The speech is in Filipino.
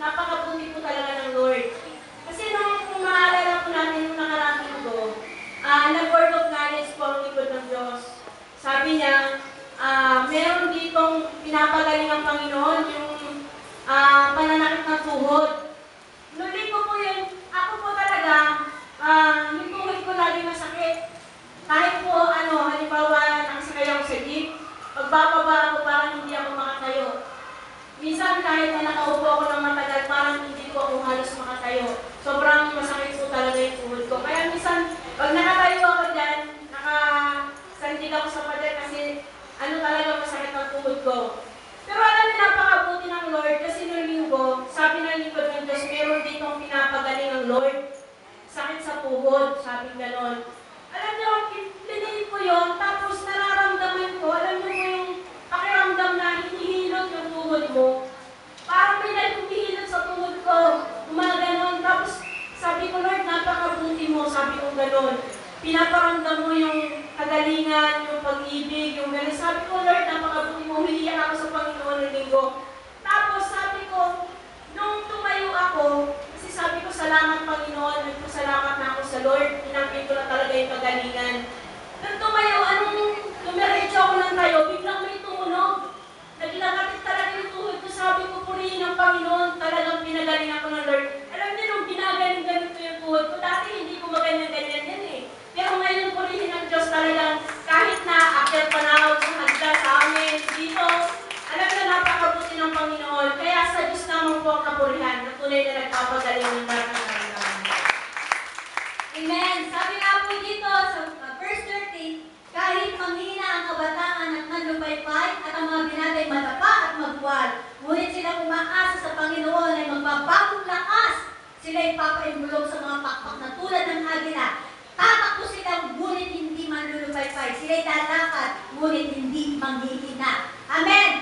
napakabuti po talaga ng Lord. Kasi kung maalala po natin nung nakaraang linggo, nag-word of knowledge po ang likod ng Diyos. Sabi niya, meron ditong pinapagaling ang Panginoon yung pananakit ng tuhod. Nulit ko po yun, ako po talaga, yung tuhod ko lagi masakit. Kahit po, halimbawa, nakasakay ako sa jeep, pagbababa ako parang hindi ako makatayo. Minsan kahit na nakaupo ako ng matagal, parang hindi ko ako halos makatayo. Sobrang masakit po talaga yung tuhod ko. Kaya minsan, pag nakatayo ako dyan, nakasandig ako sa pader kasi talaga masakit ang tuhod ko. Pero alam niyo, napakabuti ng Lord kasi noong linggo, sabi ng lingkod ng Diyos, meron ditong pinapagaling ng Lord. Sakit sa tuhod, sabi ganon. Alam niyo, pinilit ko yun, tapos nararamdaman ko, alam niyo mo yung pakiramdam na hinihilot yung tuhod mo. Parang may nagpihilot sa tuhod ko, gumaganon. Tapos sabi ko, Lord, napakabuti mo, sabi ko ganon. Pinaparamdam mo yung kagalingan, yung pag-ibig, yung ganon. Sabi ko, Lord, napakabuti mo, humihiyak ako sa Panginoon ng linggo. Tapos sabi ko, nung tumayo ako, kasi sabi ko, salamat Panginoon, nagpasalamat na ako sa Lord, pinangkin ko na talaga yung kagalingan. Nung tumayo, lumiretso ako ng tayo, biglang may tumunog. Naglakatit talaga yung tuhod ko, sabi ko, purihin ang Panginoon, talagang pinagaling ako ng Lord. Alam niyo, nung ginagaling-galing ko yung tuhod ko, dati hindi ko maganyan-ganyan yan eh. Pero ngayon, purihin ang Diyos talagang, kahit na akyat panahon sa hagda sa amin, dito, alam na napakabuti ng Panginoon. Kaya sa Diyos naman po ang kapurihan, na tunay na nagpapagaling ng lahat ng Panginoon. Amen. Sabi nga po dito sa verse 13, kahit manghina ang kabataan at manlupaypay at ang mga binatay madapa at magbuwal, ngunit sila umaasa sa Panginoon ay magbabagong lakas. Sila ay papaimbulog sa mga pakpak na tulad ng agila. Tatakbo sila, ngunit hindi manlulupaypay. Sila ay lalakad, ngunit hindi manghihina. Amen.